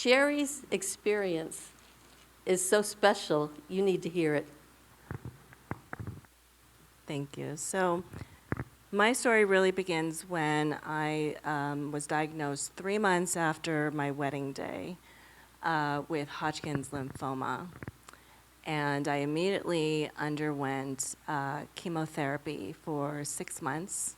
Cherie's experience is so special. You need to hear it. Thank you. So my story really begins when I was diagnosed 3 months after my wedding day with Hodgkin's lymphoma. And I immediately underwent chemotherapy for 6 months,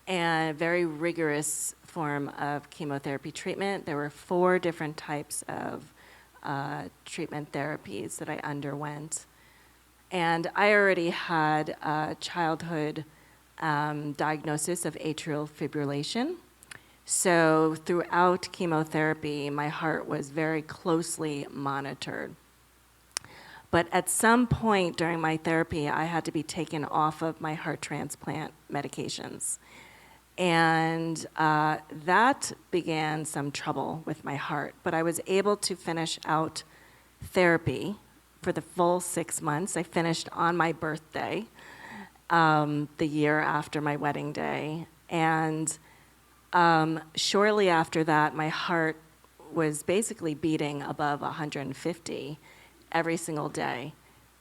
and a very rigorous form of chemotherapy treatment. There were 4 different types of treatment therapies that I underwent. And I already had a childhood diagnosis of atrial fibrillation. So throughout chemotherapy, my heart was very closely monitored. But at some point during my therapy, I had to be taken off of my heart transplant medications. And that began some trouble with my heart. But I was able to finish out therapy for the full 6 months. I finished on my birthday, the year after my wedding day. And shortly after that, my heart was basically beating above 150 every single day.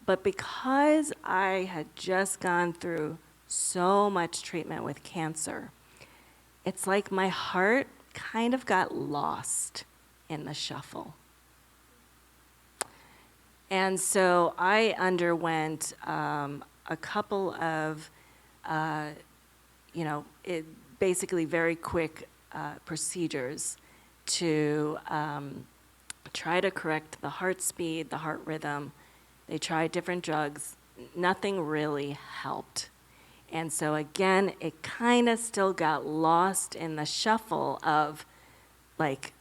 But because I had just gone through so much treatment with cancer, it's like my heart kind of got lost in the shuffle. And so I underwent a couple of, basically very quick procedures to try to correct the heart speed, the heart rhythm. They tried different drugs. Nothing really helped. And so again, it kind of still got lost in the shuffle of, like,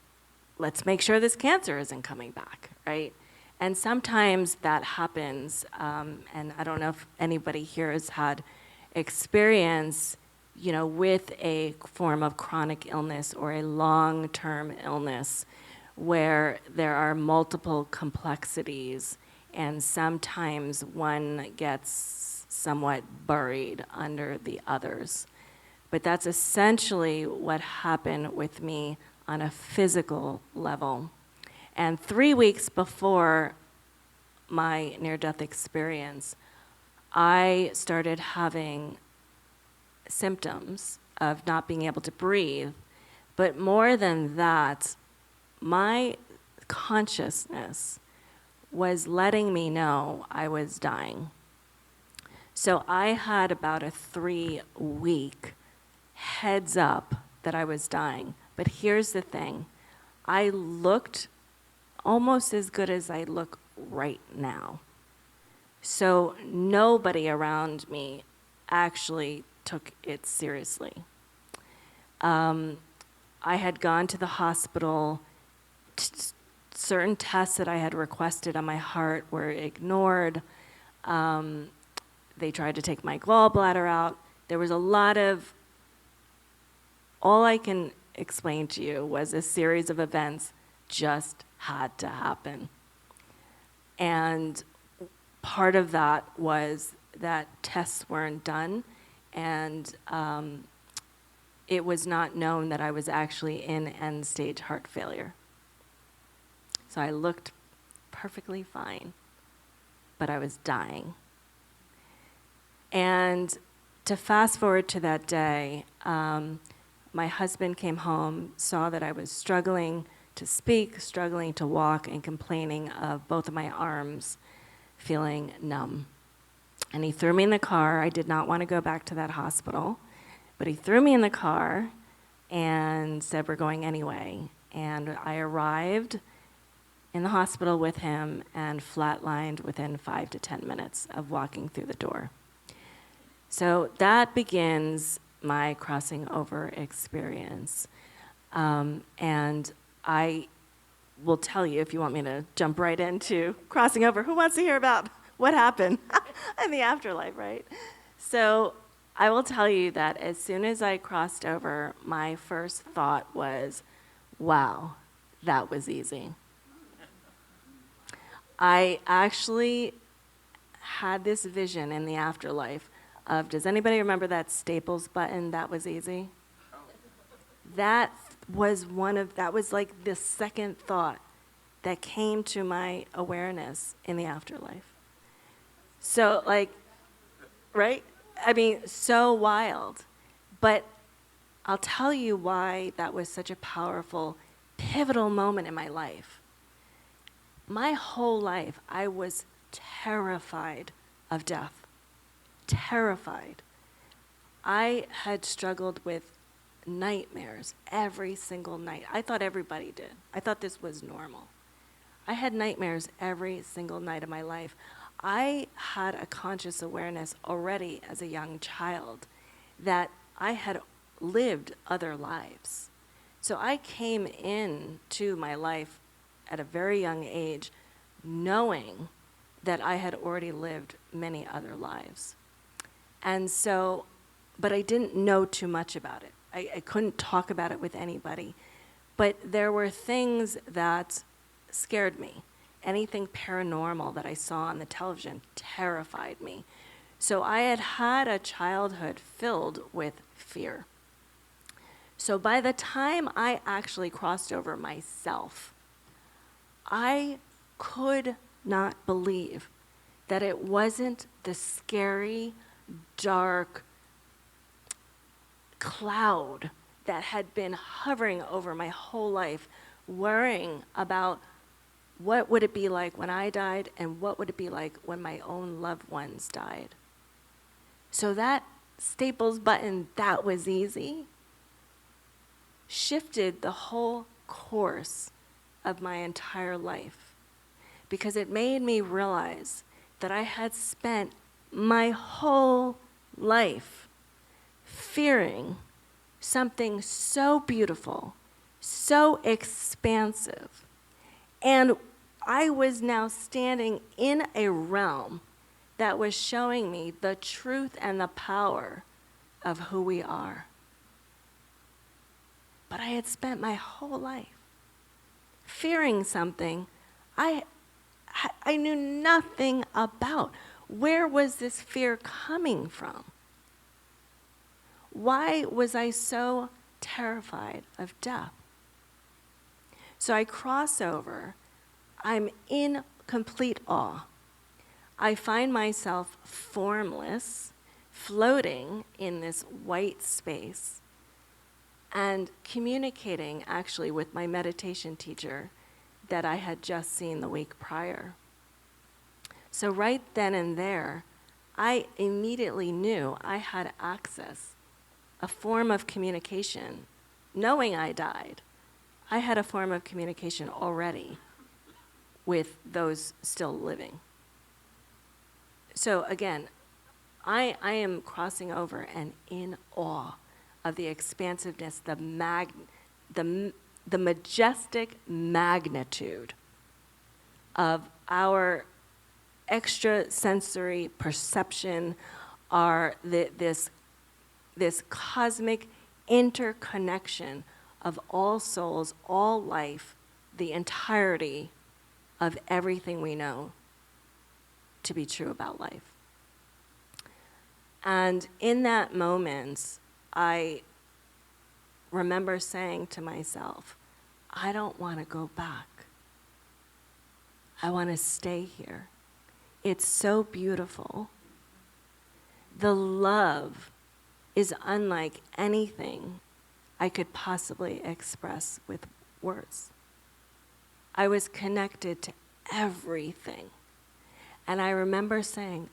let's make sure this cancer isn't coming back, right? And sometimes that happens, and I don't know if anybody here has had experience, with a form of chronic illness or a long-term illness where there are multiple complexities, and sometimes one gets somewhat buried under the others. But that's essentially what happened with me on a physical level. And 3 weeks before my near-death experience, I started having symptoms of not being able to breathe. But more than that, my consciousness was letting me know I was dying. So I had about a 3-week heads up that I was dying. But here's the thing. I looked almost as good as I look right now. So nobody around me actually took it seriously. I had gone to the hospital. Certain tests that I had requested on my heart were ignored. They tried to take my gallbladder out. There was a lot of, all I can explain to you was a series of events just had to happen. And part of that was that tests weren't done, and it was not known that I was actually in end-stage heart failure. So I looked perfectly fine, but I was dying. And to fast forward to that day, my husband came home, saw that I was struggling to speak, struggling to walk, and complaining of both of my arms feeling numb. And he threw me in the car. I did not want to go back to that hospital, but he threw me in the car and said, we're going anyway. And I arrived in the hospital with him and flatlined within 5 to 10 minutes of walking through the door. So that begins my crossing over experience. And I will tell you, if you want me to jump right into crossing over, who wants to hear about what happened in the afterlife, right? So I will tell you that as soon as I crossed over, my first thought was, wow, that was easy. I actually had this vision in the afterlife of, does anybody remember that Staples button, that was easy? That that was like the second thought that came to my awareness in the afterlife. So like, right? I mean, so wild. But I'll tell you why that was such a powerful, pivotal moment in my life. My whole life, I was terrified of death. Terrified. I had struggled with nightmares every single night. I thought everybody did. I thought this was normal. I had nightmares every single night of my life. I had a conscious awareness already as a young child that I had lived other lives. So I came into my life at a very young age knowing that I had already lived many other lives. And so, but I didn't know too much about it. I couldn't talk about it with anybody. But there were things that scared me. Anything paranormal that I saw on the television terrified me. So I had had a childhood filled with fear. So by the time I actually crossed over myself, I could not believe that it wasn't the scary, dark cloud that had been hovering over my whole life, worrying about what would it be like when I died and what would it be like when my own loved ones died. So that Staples button, that was easy, shifted the whole course of my entire life, because it made me realize that I had spent my whole life fearing something so beautiful, so expansive. And I was now standing in a realm that was showing me the truth and the power of who we are. But I had spent my whole life fearing something I knew nothing about. Where was this fear coming from? Why was I so terrified of death? So I cross over. I'm in complete awe. I find myself formless, floating in this white space, and communicating actually with my meditation teacher that I had just seen the week prior. So right then and there, I immediately knew I had access, a form of communication. Knowing I died, I had a form of communication already with those still living. So again, I am crossing over and in awe of the expansiveness, the majestic magnitude of our extrasensory perception, this cosmic interconnection of all souls, all life, the entirety of everything we know to be true about life. And in that moment, I remember saying to myself, I don't want to go back. I want to stay here. It's so beautiful. The love is unlike anything I could possibly express with words. I was connected to everything. And I remember saying,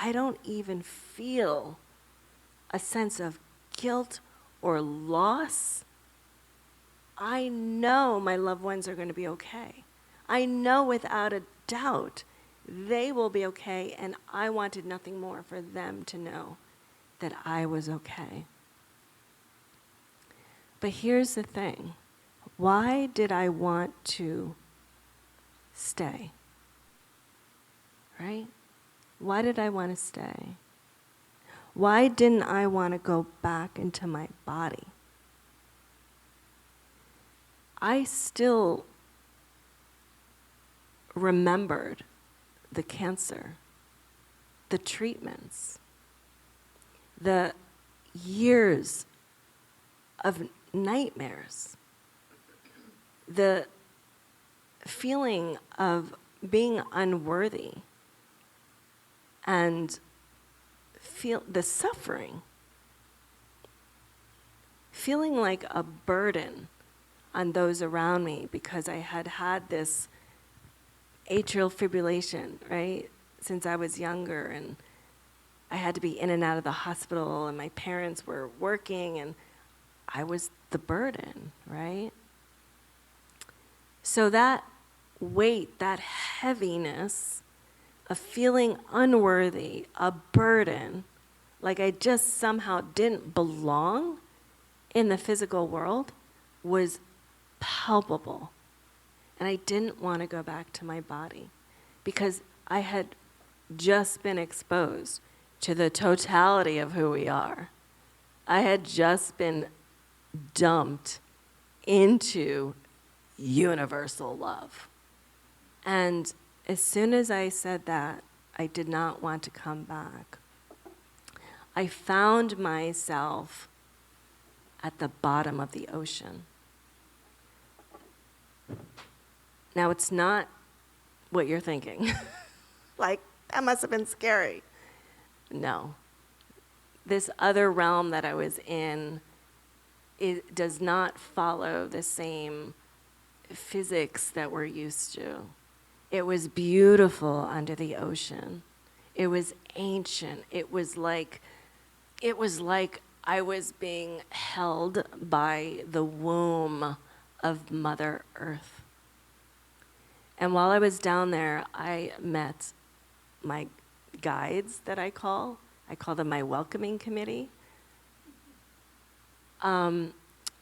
I don't even feel a sense of guilt or loss. I know my loved ones are going to be okay. I know without a doubt they will be okay, and I wanted nothing more for them to know that I was okay. But here's the thing. Why did I want to stay? Right? Why did I want to stay? Why didn't I want to go back into my body? I still remembered the cancer, the treatments, the years of nightmares. The feeling of being unworthy and feel the suffering, feeling like a burden on those around me because I had had this atrial fibrillation, right, since I was younger, and I had to be in and out of the hospital, and my parents were working, and I was the burden, right? So that weight, that heaviness of feeling unworthy, a burden, like I just somehow didn't belong in the physical world, was palpable. And I didn't want to go back to my body because I had just been exposed to the totality of who we are. I had just been dumped into universal love. And as soon as I said that, I did not want to come back. I found myself at the bottom of the ocean. Now, it's not what you're thinking. Like, that must have been scary. No. This other realm that I was in, it does not follow the same physics that we're used to. It was beautiful under the ocean. It was ancient. It was like I was being held by the womb of Mother Earth. And while I was down there, I met my guides that I call them my welcoming committee.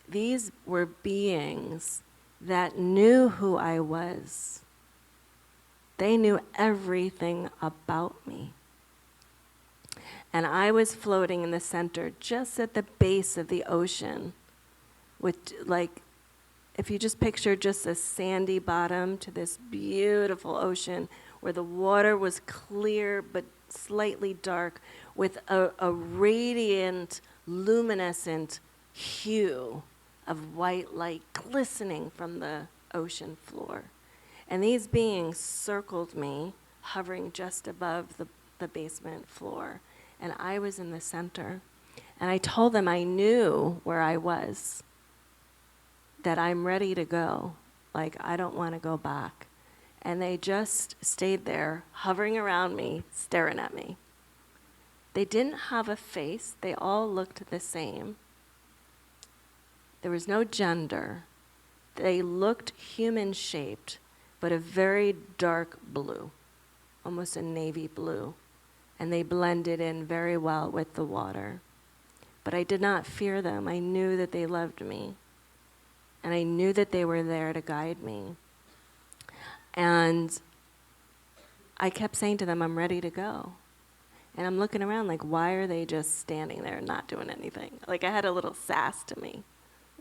These were beings that knew who I was. They knew everything about me. And I was floating in the center, just at the base of the ocean, with, like, if you just picture just a sandy bottom to this beautiful ocean where the water was clear but slightly dark with a radiant, luminescent hue of white light glistening from the ocean floor. And these beings circled me, hovering just above the basement floor. And I was in the center. And I told them I knew where I was, that I'm ready to go. Like, I don't want to go back. And they just stayed there, hovering around me, staring at me. They didn't have a face. They all looked the same. There was no gender. They looked human-shaped, but a very dark blue, almost a navy blue. And they blended in very well with the water. But I did not fear them. I knew that they loved me. And I knew that they were there to guide me. And I kept saying to them, I'm ready to go. And I'm looking around like, why are they just standing there and not doing anything? Like, I had a little sass to me.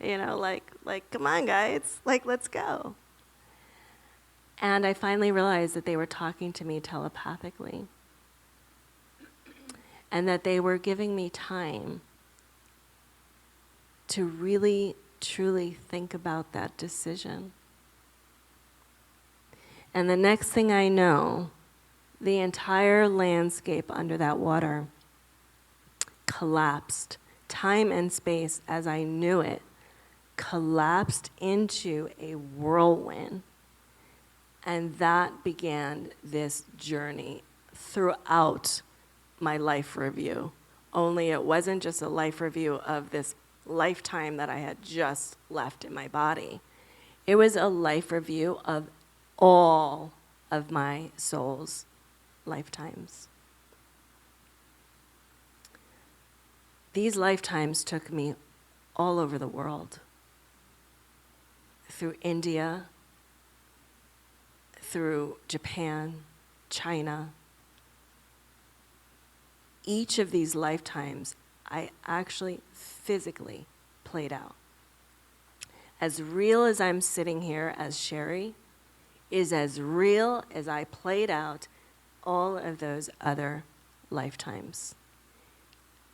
You know, like, come on, guys. Like, let's go. And I finally realized that they were talking to me telepathically. And that they were giving me time to really, truly think about that decision. And the next thing I know, the entire landscape under that water collapsed. Time and space, as I knew it, collapsed into a whirlwind. And that began this journey throughout my life review. Only it wasn't just a life review of this lifetime that I had just left in my body. It was a life review of all of my soul's lifetimes. These lifetimes took me all over the world. Through India, through Japan, China. Each of these lifetimes, I actually physically played out. As real as I'm sitting here as Cherie is as real as I played out all of those other lifetimes.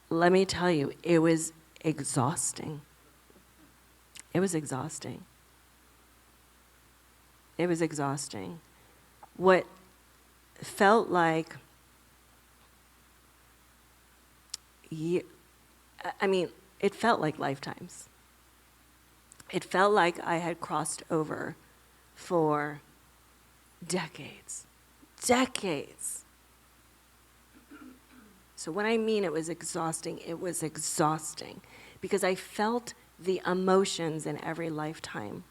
Let me tell you, it was exhausting. It was exhausting. It was exhausting. What felt like, it felt like lifetimes. It felt like I had crossed over for decades. Decades. So when I mean it was exhausting because I felt the emotions in every lifetime.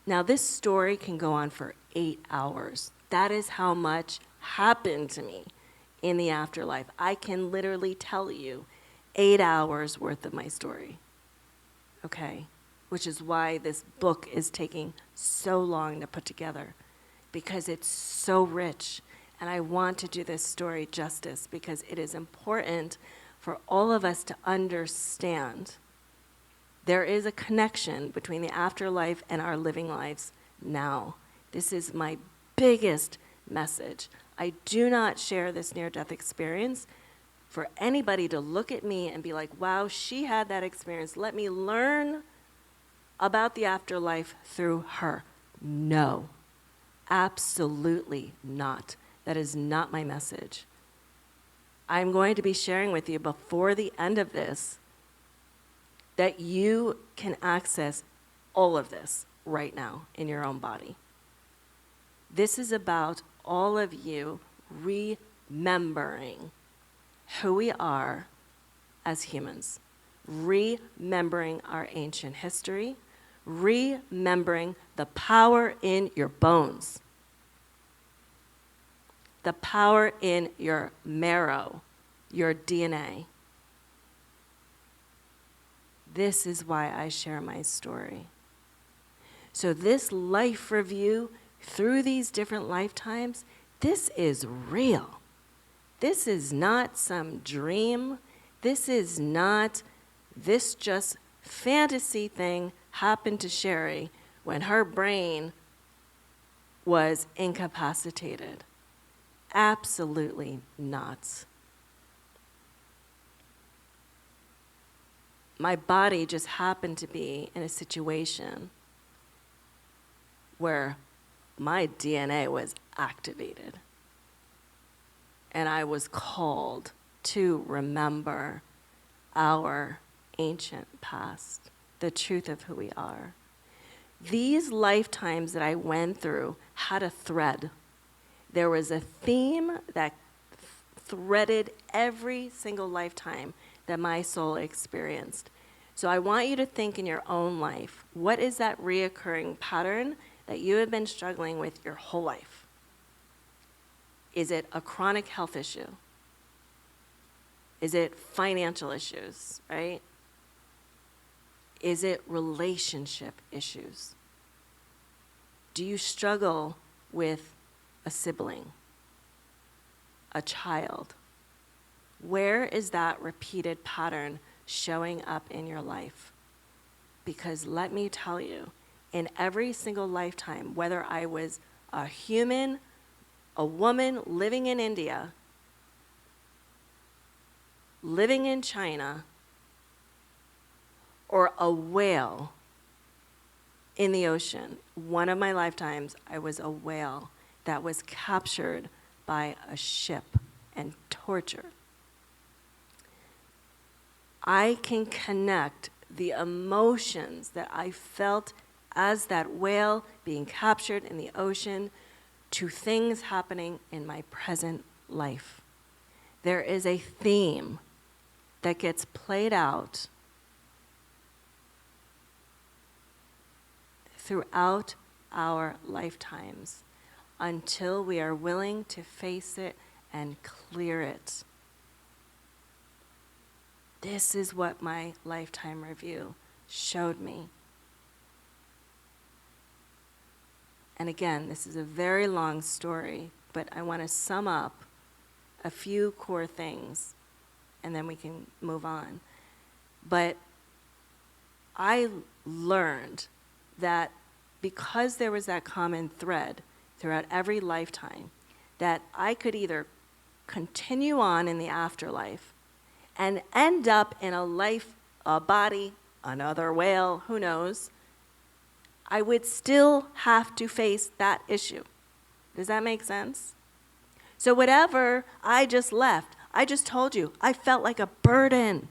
Now, this story can go on for 8 hours. That is how much happened to me in the afterlife. I can literally tell you 8 hours worth of my story, okay? Which is why this book is taking so long to put together, because it's so rich. And I want to do this story justice because it is important for all of us to understand there is a connection between the afterlife and our living lives now. This is my biggest message. I do not share this near-death experience for anybody to look at me and be like, wow, she had that experience. Let me learn about the afterlife through her. No, absolutely not. That is not my message. I'm going to be sharing with you before the end of this that you can access all of this right now in your own body. This is about all of you remembering who we are as humans, remembering our ancient history, remembering the power in your bones, the power in your marrow, your DNA. This is why I share my story. So this life review through these different lifetimes, this is real. This is not some dream. This is not this just fantasy thing happened to Cherie when her brain was incapacitated. Absolutely not. My body just happened to be in a situation where my DNA was activated. And I was called to remember our ancient past, the truth of who we are. These lifetimes that I went through had a thread. There was a theme that threaded every single lifetime that my soul experienced. So I want you to think in your own life, what is that reoccurring pattern that you have been struggling with your whole life? Is it a chronic health issue? Is it financial issues, right? Is it relationship issues? Do you struggle with a sibling, a child? Where is that repeated pattern showing up in your life? Because let me tell you, in every single lifetime, whether I was a human, a woman living in India, living in China, or a whale in the ocean, one of my lifetimes, I was a whale that was captured by a ship and tortured. I can connect the emotions that I felt as that whale being captured in the ocean to things happening in my present life. There is a theme that gets played out throughout our lifetimes until we are willing to face it and clear it. This is what my lifetime review showed me. And again, this is a very long story, but I want to sum up a few core things, and then we can move on. But I learned that because there was that common thread throughout every lifetime, that I could either continue on in the afterlife and end up in a body another whale, who knows, I would still have to face that issue. Does that make sense? So whatever I just left, I just told you, I felt like a burden.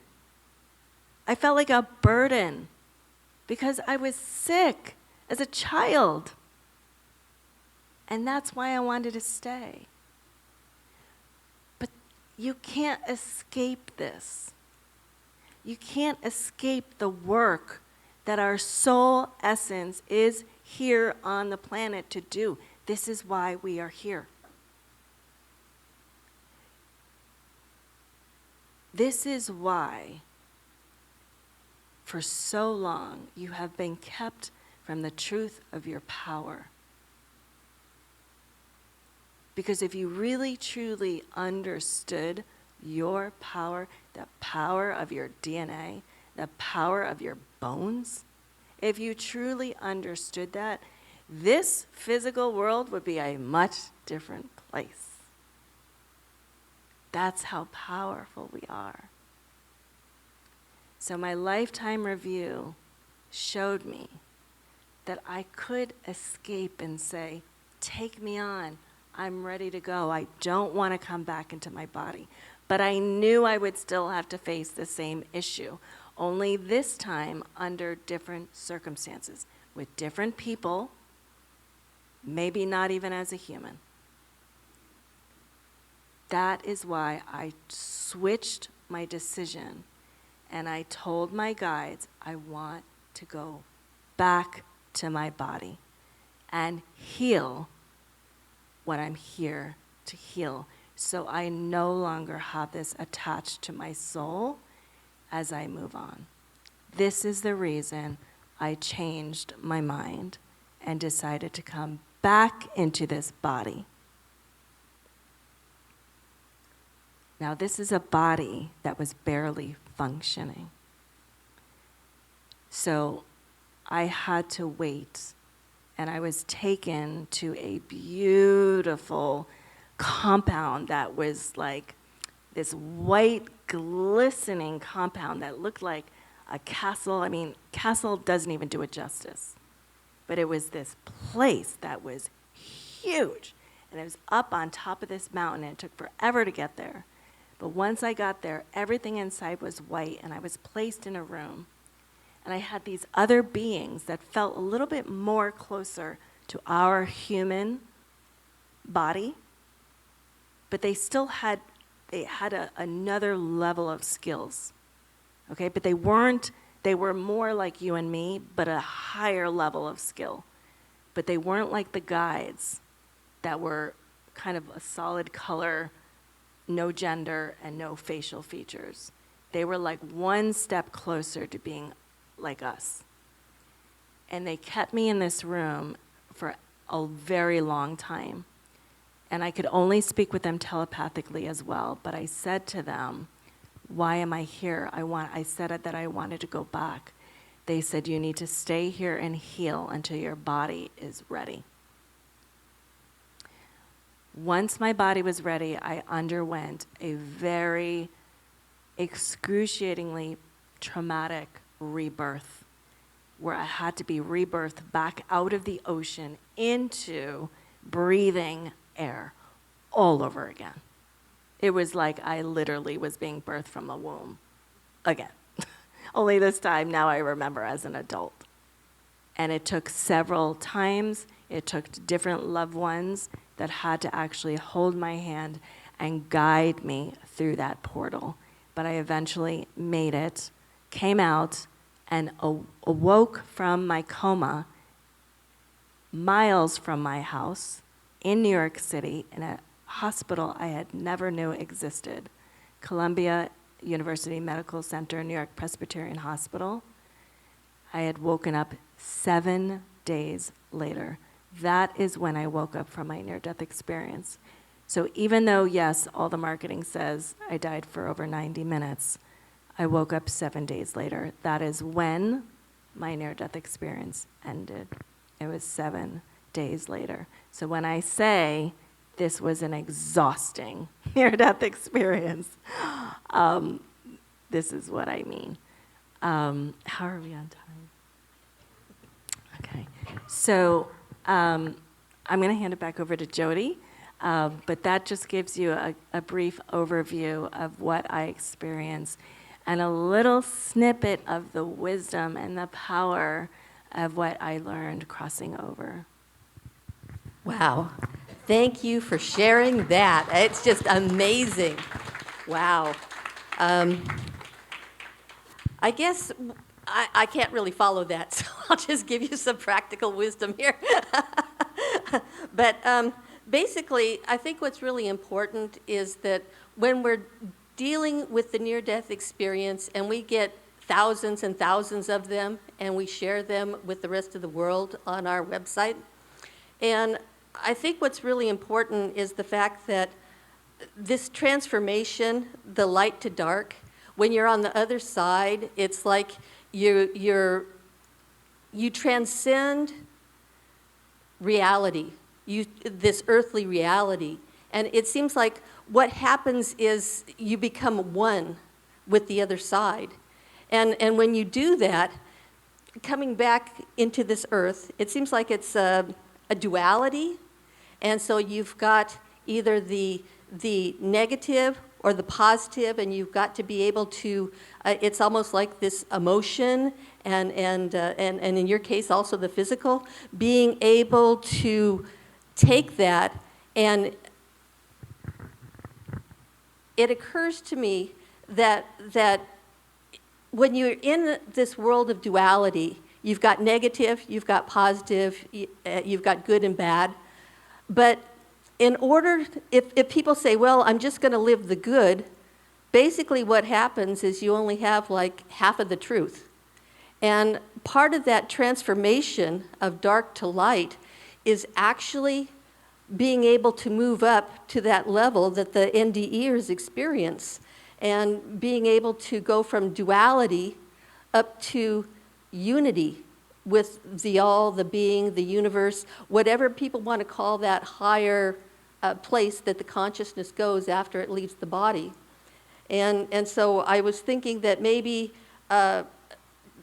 I felt like a burden because I was sick as a child. And that's why I wanted to stay. But you can't escape this. You can't escape the work that our soul essence is here on the planet to do. This is why we are here. This is why, for so long, you have been kept from the truth of your power. Because if you really, truly understood your power, the power of your DNA, the power of your bones, if you truly understood that, this physical world would be a much different place. That's how powerful we are. So my lifetime review showed me that I could escape and say, take me on. I'm ready to go. I don't want to come back into my body. But I knew I would still have to face the same issue, only this time under different circumstances, with different people, maybe not even as a human. That is why I switched my decision and I told my guides, I want to go back to my body and heal what I'm here to heal. So I no longer have this attached to my soul as I move on. This is the reason I changed my mind and decided to come back into this body. Now, this is a body that was barely functioning. So I had to wait, and I was taken to a beautiful compound that was like this white, glistening compound that looked like a castle. I mean, castle doesn't even do it justice. But it was this place that was huge. And it was up on top of this mountain, and it took forever to get there. But once I got there, everything inside was white, and I was placed in a room. And I had these other beings that felt a little bit more closer to our human body, but they still had, another level of skills, okay? But they were more like you and me, but a higher level of skill. But they weren't like the guides that were kind of a solid color, no gender, and no facial features. They were like one step closer to being like us. And they kept me in this room for a very long time. And I could only speak with them telepathically as well. But I said to them, why am I here? I said that I wanted to go back. They said, you need to stay here and heal until your body is ready. Once my body was ready, I underwent a very excruciatingly traumatic rebirth, where I had to be rebirthed back out of the ocean into breathing air all over again. It was like I literally was being birthed from a womb again. Only this time, now I remember as an adult. And it took several times. It took different loved ones that had to actually hold my hand and guide me through that portal. But I eventually made it, came out, and awoke from my coma miles from my house in New York City in a hospital I had never knew existed, Columbia University Medical Center, New York Presbyterian Hospital. I had woken up 7 days later. That is when I woke up from my near-death experience. So even though, yes, all the marketing says I died for over 90 minutes, I woke up 7 days later. That is when my near-death experience ended. It was 7 days later. So when I say this was an exhausting near-death experience, this is what I mean. How are we on time? Okay. So I'm going to hand it back over to Jody, but that just gives you a brief overview of what I experienced and a little snippet of the wisdom and the power of what I learned crossing over. Wow. Thank you for sharing that. It's just amazing. Wow. I guess I can't really follow that, so I'll just give you some practical wisdom here. But basically, I think what's really important is that when we're dealing with the near-death experience and we get thousands and thousands of them and we share them with the rest of the world on our website, and I think what's really important is the fact that this transformation, the light to dark, when you're on the other side, it's like you transcend reality, this earthly reality. And it seems like what happens is you become one with the other side. And when you do that, coming back into this earth, it seems like it's a duality. And so you've got either the negative or the positive, and you've got to be able to, it's almost like this emotion, and in your case also the physical, being able to take that, and it occurs to me that when you're in this world of duality, you've got negative, you've got positive, you've got good and bad, but in order, if people say, well, I'm just going to live the good, basically what happens is you only have like half of the truth. And part of that transformation of dark to light is actually being able to move up to that level that the NDEers experience, and being able to go from duality up to unity with the all, the being, the universe, whatever people want to call that higher place that the consciousness goes after it leaves the body. And so I was thinking that maybe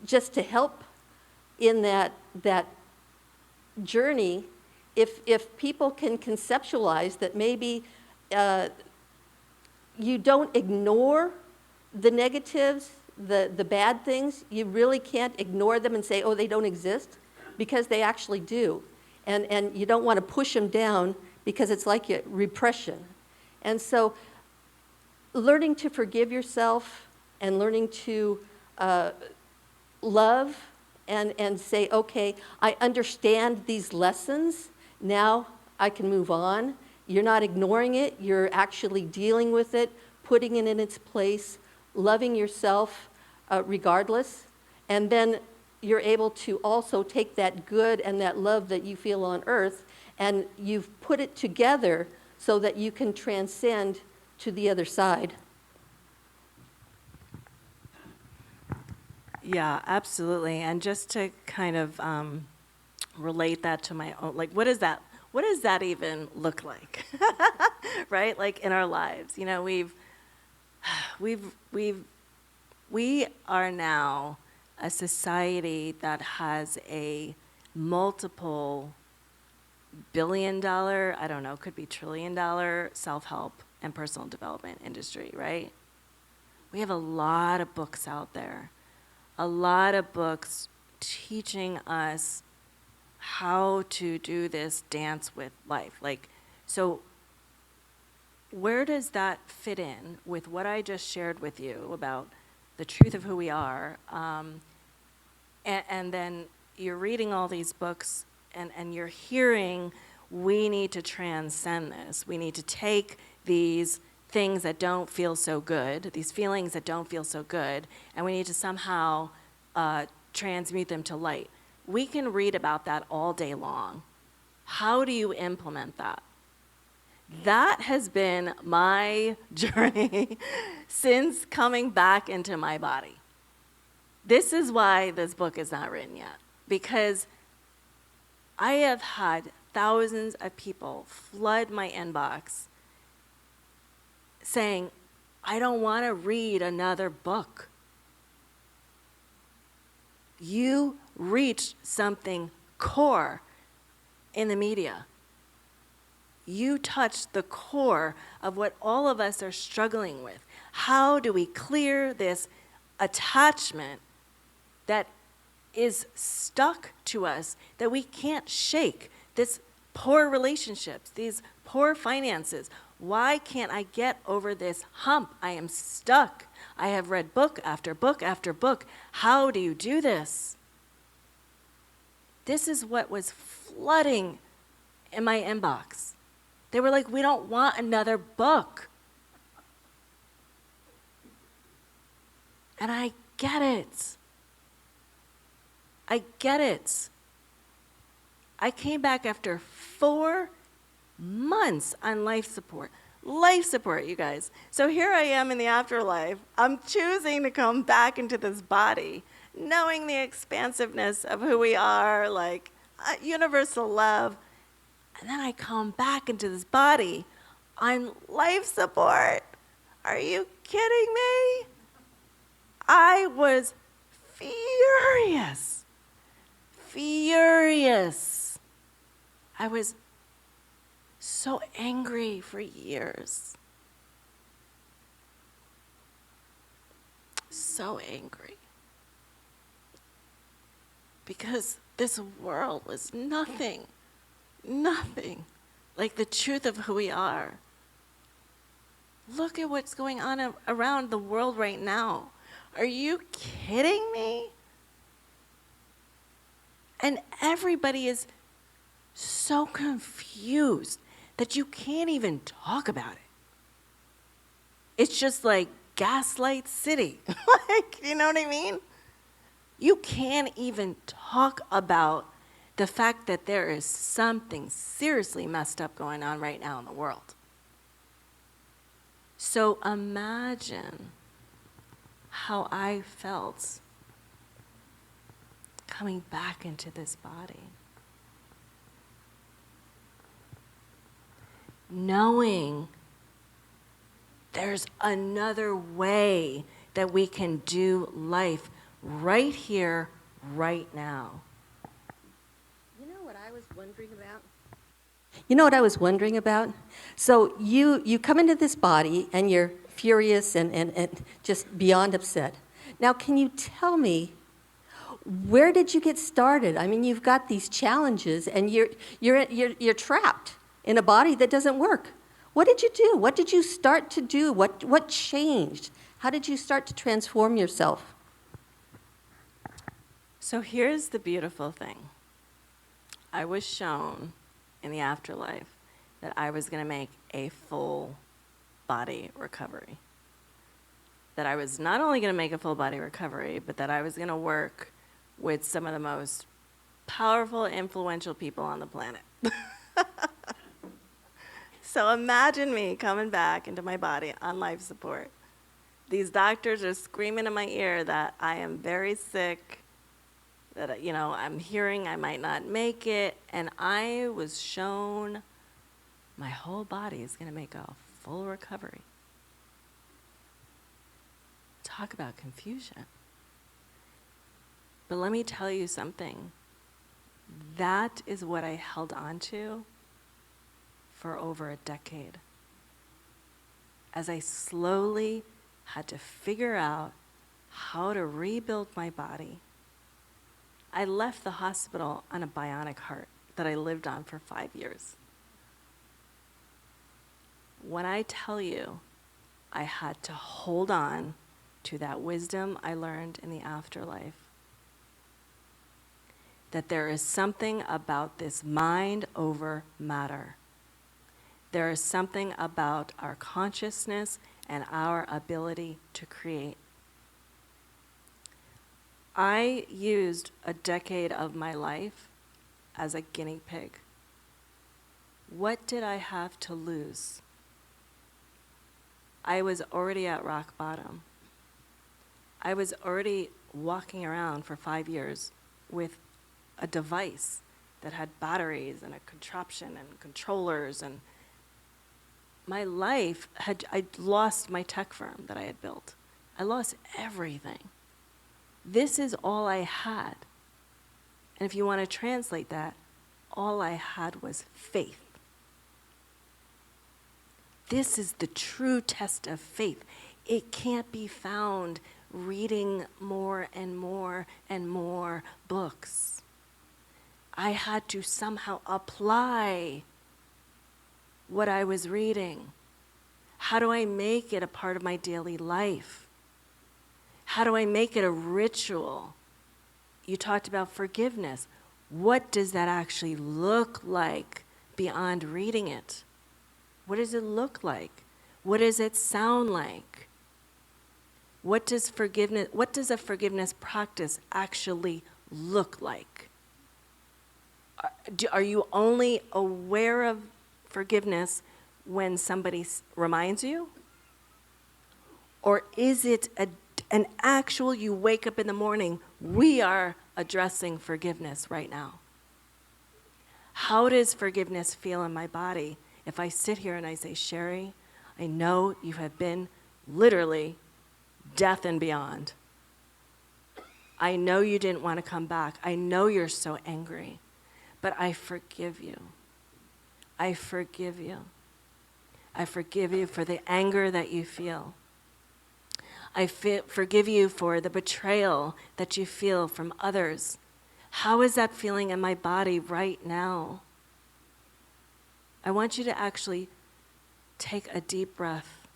just to help in that journey, if people can conceptualize that maybe you don't ignore the negatives, the bad things, you really can't ignore them and say, oh, they don't exist, because they actually do. And you don't want to push them down because it's like repression. And so learning to forgive yourself and learning to love and say, okay, I understand these lessons, now I can move on. You're not ignoring it, you're actually dealing with it, putting it in its place, loving yourself regardless, and then you're able to also take that good and that love that you feel on earth, and you've put it together so that you can transcend to the other side. Yeah, absolutely. And just to kind of relate that to my own, like, what does that even look like? Right? Like in our lives, you know, we are now a society that has a multiple billion-dollar, I don't know, could be trillion-dollar self-help and personal development industry, right? We have a lot of books out there, a lot of books teaching us how to do this dance with life. Like, so where does that fit in with what I just shared with you about the truth of who we are? And then you're reading all these books and you're hearing, we need to transcend this. We need to take these things that don't feel so good, these feelings that don't feel so good, and we need to somehow transmute them to light. We can read about that all day long. How do you implement that? That has been my journey since coming back into my body. This is why this book is not written yet, because I have had thousands of people flood my inbox saying, I don't want to read another book. you reached something core in the media. You touched the core of what all of us are struggling with. How do we clear this attachment that is stuck to us, that we can't shake? This poor relationships, these poor finances. Why can't I get over this hump? I am stuck. I have read book after book after book. How do you do this? This is what was flooding in my inbox. They were like, we don't want another book. And I get it. I get it. I came back after 4 months on life support. Life support, you guys. So here I am in the afterlife. I'm choosing to come back into this body, knowing the expansiveness of who we are, like universal love. And then I come back into this body on life support. Are you kidding me? I was furious. Furious. I was so angry for years. So angry. Because this world was nothing like the truth of who we are. Look at what's going on around the world right now. Are you kidding me? And everybody is so confused that you can't even talk about it. It's just like gaslight city. Like, you know what I mean? You can't even talk about the fact that there is something seriously messed up going on right now in the world. So imagine how I felt coming back into this body. Knowing there's another way that we can do life right here, right now. You know what I was wondering about? You know what I was wondering about? So you come into this body and you're furious and just beyond upset. Now, can you tell me, where did you get started? I mean, you've got these challenges and you're trapped in a body that doesn't work. What did you do? What did you start to do? What changed? How did you start to transform yourself? So here's the beautiful thing. I was shown in the afterlife that I was going to make a full body recovery. That I was not only going to make a full body recovery, but that I was going to work with some of the most powerful, influential people on the planet. So imagine me coming back into my body on life support. These doctors are screaming in my ear that I am very sick, that, you know, I'm hearing I might not make it, and I was shown my whole body is going to make a full recovery. Talk about confusion. But let me tell you something. That is what I held on to for over a decade. As I slowly had to figure out how to rebuild my body, I left the hospital on a bionic heart that I lived on for 5 years. When I tell you I had to hold on to that wisdom I learned in the afterlife, that there is something about this mind over matter. There is something about our consciousness and our ability to create. I used a decade of my life as a guinea pig. What did I have to lose? I was already at rock bottom. I was already walking around for 5 years with a device that had batteries and a contraption and controllers, and my life I'd lost my tech firm that I had built. I lost everything. This is all I had. And if you want to translate that, all I had was faith. This is the true test of faith. It can't be found reading more and more and more books. I had to somehow apply what I was reading. How do I make it a part of my daily life? How do I make it a ritual? You talked about forgiveness. What does that actually look like beyond reading it? What does it look like? What does it sound like? What does a forgiveness practice actually look like? Are you only aware of forgiveness when somebody reminds you? Or is it an actual, you wake up in the morning, we are addressing forgiveness right now? How does forgiveness feel in my body if I sit here and I say, Cherie, I know you have been literally death and beyond. I know you didn't want to come back. I know you're so angry, but I forgive you. I forgive you. I forgive you for the anger that you feel. I forgive you for the betrayal that you feel from others. How is that feeling in my body right now? I want you to actually take a deep breath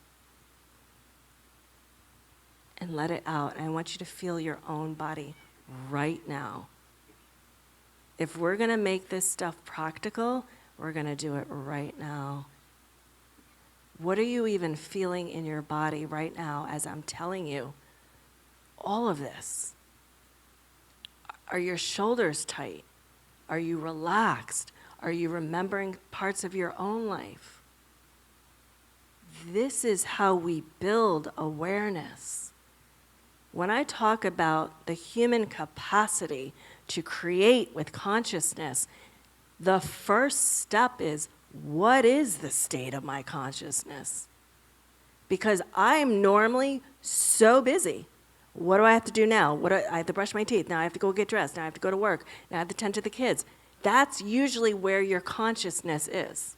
and let it out. And I want you to feel your own body right now. If we're going to make this stuff practical, we're going to do it right now. What are you even feeling in your body right now as I'm telling you all of this? Are your shoulders tight? Are you relaxed? Are you remembering parts of your own life? This is how we build awareness. When I talk about the human capacity to create with consciousness, the first step is, what is the state of my consciousness? Because I'm normally so busy. What do I have to do now? I have to brush my teeth. Now I have to go get dressed. Now I have to go to work. Now I have to tend to the kids. That's usually where your consciousness is.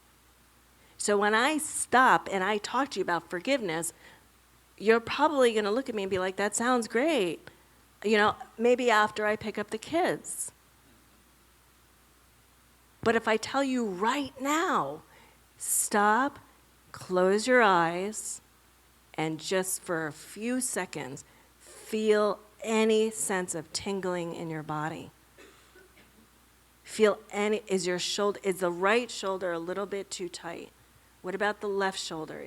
So when I stop and I talk to you about forgiveness, you're probably going to look at me and be like, that sounds great. Maybe after I pick up the kids. But if I tell you right now, stop, close your eyes, and just for a few seconds, feel any sense of tingling in your body. Is the right shoulder a little bit too tight? What about the left shoulder?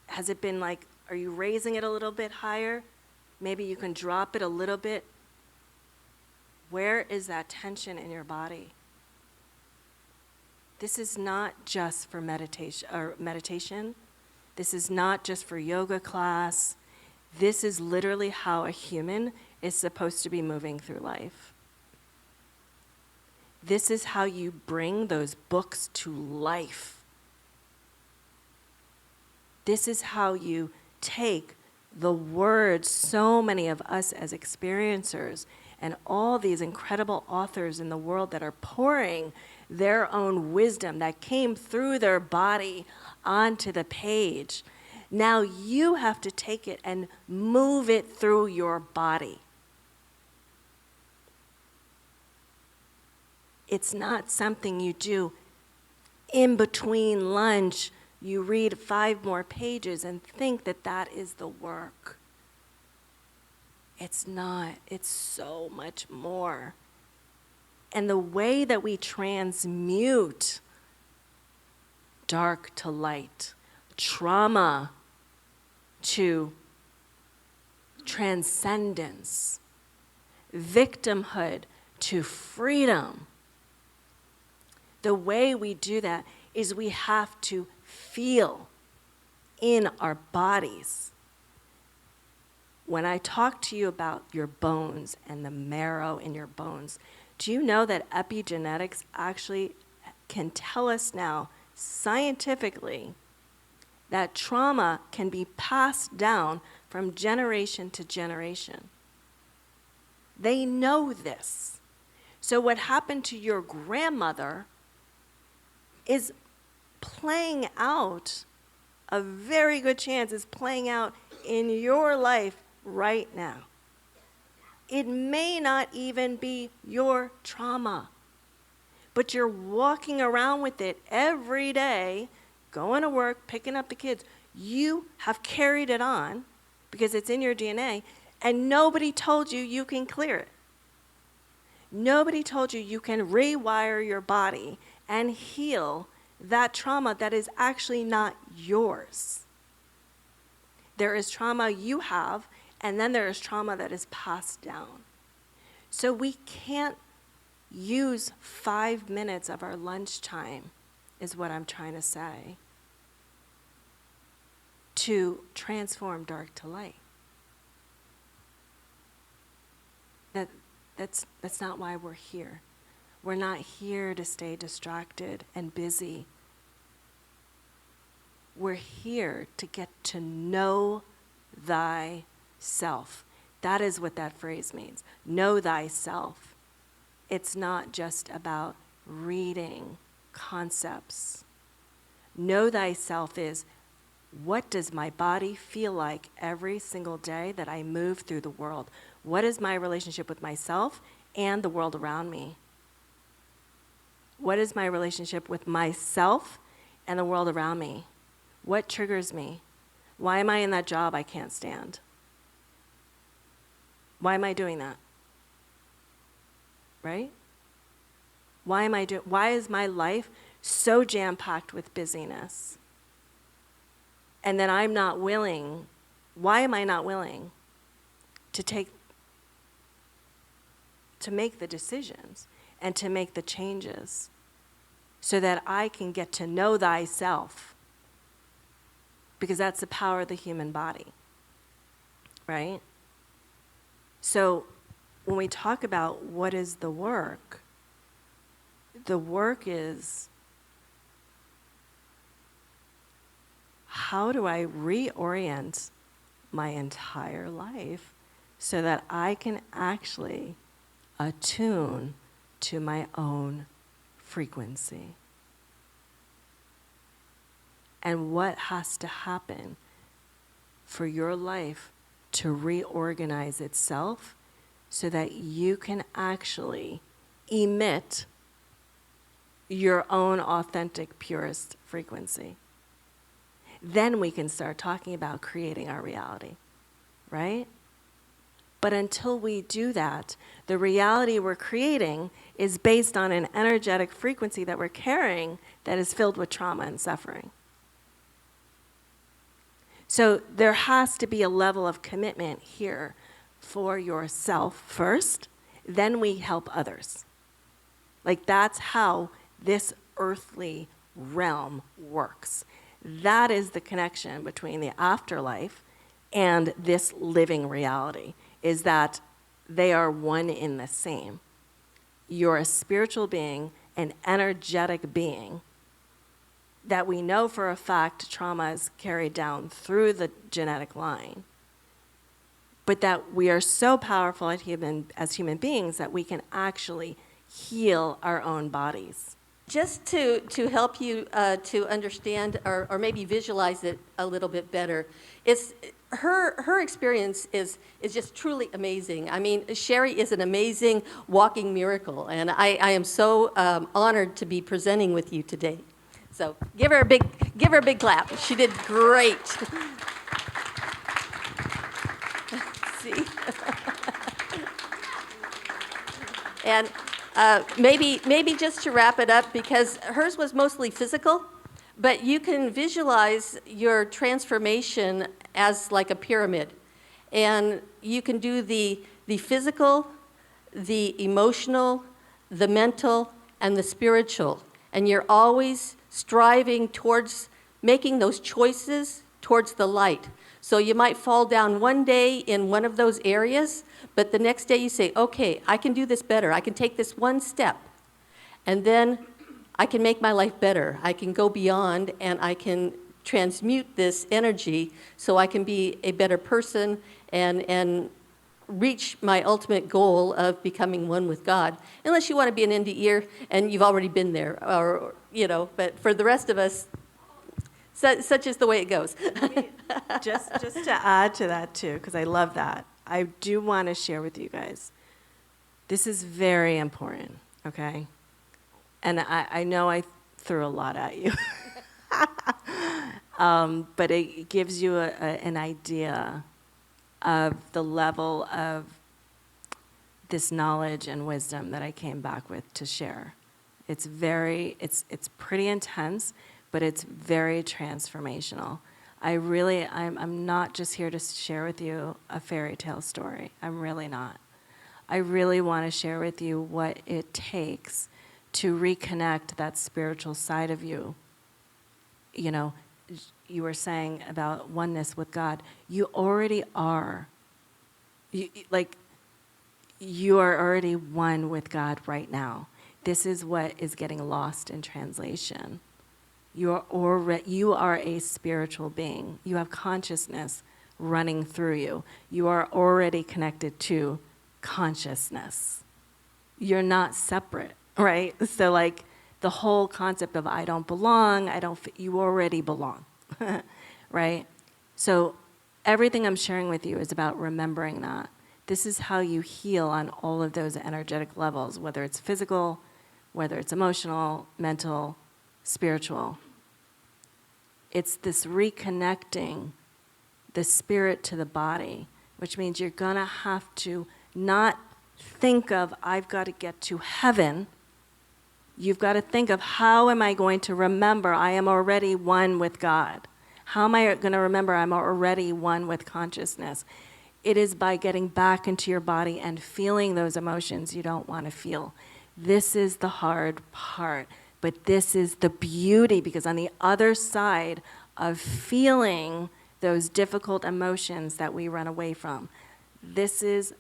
Has it been like, are you raising it a little bit higher? Maybe you can drop it a little bit. Where is that tension in your body? This is not just for meditation. This is not just for yoga class. This is literally how a human is supposed to be moving through life. This is how you bring those books to life. This is how you take the words, so many of us as experiencers, and all these incredible authors in the world that are pouring their own wisdom that came through their body onto the page. Now you have to take it and move it through your body. It's not something you do in between lunch. You read 5 more pages and think that that is the work. It's not. It's so much more. And the way that we transmute dark to light, trauma to transcendence, victimhood to freedom, the way we do that is we have to feel in our bodies. When I talk to you about your bones and the marrow in your bones, do you know that epigenetics actually can tell us now scientifically that trauma can be passed down from generation to generation? They know this. So what happened to your grandmother is playing out, a very good chance is playing out in your life right now. It may not even be your trauma, but you're walking around with it every day, going to work, picking up the kids. You have carried it on because it's in your DNA, and nobody told you you can clear it. Nobody told you you can rewire your body and heal that trauma that is actually not yours. There is trauma you have, and then there is trauma that is passed down. So we can't use 5 minutes of our lunchtime, is what I'm trying to say, to transform dark to light. That's not why we're here. We're not here to stay distracted and busy. We're here to get to know thyself. That is what that phrase means. Know thyself. It's not just about reading concepts. Know thyself is, what does my body feel like every single day that I move through the world? What is my relationship with myself and the world around me? What is my relationship with myself and the world around me? What triggers me? Why am I in that job I can't stand? Why am I doing that? Right? Why is my life so jam-packed with busyness? And then I'm not willing, why am I not willing to make the decisions and to make the changes so that I can get to know thyself? Because that's the power of the human body, right? So when we talk about what is the work is, how do I reorient my entire life so that I can actually attune to my own frequency? And what has to happen for your life to reorganize itself so that you can actually emit your own authentic, purest frequency? Then we can start talking about creating our reality, right? But until we do that, the reality we're creating is based on an energetic frequency that we're carrying that is filled with trauma and suffering. So there has to be a level of commitment here for yourself first, then we help others. Like, that's how this earthly realm works. That is the connection between the afterlife and this living reality, is that they are one in the same. You're a spiritual being, an energetic being, that we know for a fact trauma is carried down through the genetic line, but that we are so powerful as human beings that we can actually heal our own bodies. Just to help you to understand or maybe visualize it a little bit better, her experience is just truly amazing. I mean, Cherie is an amazing walking miracle, and I am so honored to be presenting with you today. So give her a big clap. She did great. See? And maybe just to wrap it up, because hers was mostly physical, but you can visualize your transformation as like a pyramid. And you can do the physical, the emotional, the mental, and the spiritual. And you're always striving towards making those choices towards the light. So you might fall down one day in one of those areas, but the next day you say, okay, I can do this better. I can take this one step, and then I can make my life better. I can go beyond, and I can transmute this energy so I can be a better person and reach my ultimate goal of becoming one with God, unless you want to be an indie ear and you've already been there, or but for the rest of us, such is the way it goes. just to add to that too, because I love that, I do want to share with you guys, this is very important, okay? And I know I threw a lot at you. But it gives you an idea of the level of this knowledge and wisdom that I came back with to share. It's pretty intense, but it's very transformational. I'm not just here to share with you a fairy tale story. I'm really not. I really want to share with you what it takes to reconnect that spiritual side of you. You know, you were saying about oneness with God. You already are. You are already one with God right now. This is what is getting lost in translation. You are a spiritual being. You have consciousness running through you. You are already connected to consciousness. You're not separate, right? So like the whole concept of I don't belong, you already belong, right? So everything I'm sharing with you is about remembering that. This is how you heal on all of those energetic levels, whether it's physical, whether it's emotional, mental, spiritual. It's this reconnecting the spirit to the body, which means you're going to have to not think of, I've got to get to heaven. You've got to think of, how am I going to remember I am already one with God? How am I going to remember I'm already one with consciousness? It is by getting back into your body and feeling those emotions you don't want to feel. This is the hard part, but this is the beauty, because on the other side of feeling those difficult emotions that we run away from, this is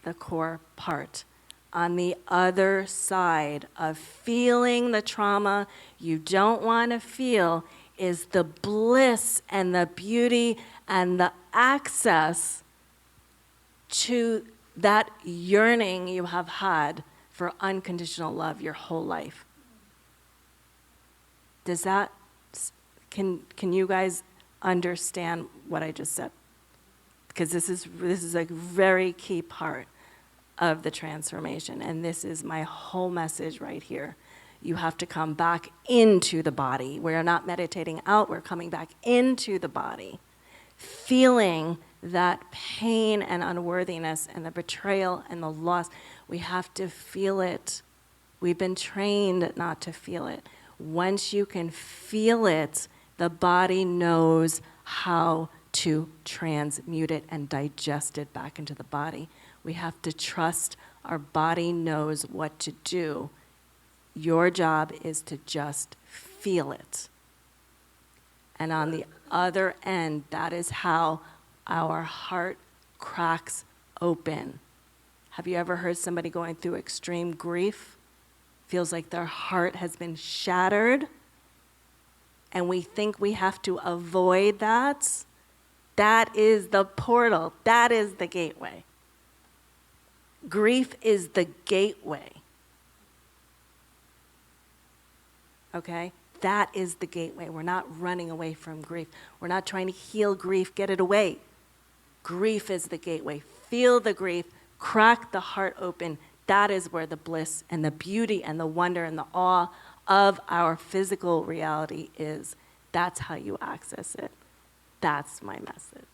the core part. On the other side of feeling the trauma you don't want to feel is the bliss and the beauty and the access to that yearning you have had for unconditional love your whole life. Does that, can you guys understand what I just said? Because this is a very key part of the transformation, and this is my whole message right here. You have to come back into the body. We're not meditating out, we're coming back into the body, feeling that pain and unworthiness and the betrayal and the loss. We have to feel it. We've been trained not to feel it. Once you can feel it, the body knows how to transmute it and digest it back into the body. We have to trust our body knows what to do. Your job is to just feel it. And on the other end, that is how our heart cracks open. Have you ever heard somebody going through extreme grief? Feels like their heart has been shattered, and we think we have to avoid that. That is the portal. That is the gateway. Grief is the gateway. Okay? That is the gateway. We're not running away from grief. We're not trying to heal grief, get it away. Grief is the gateway. Feel the grief, crack the heart open. That is where the bliss and the beauty and the wonder and the awe of our physical reality is. That's how you access it. That's my message.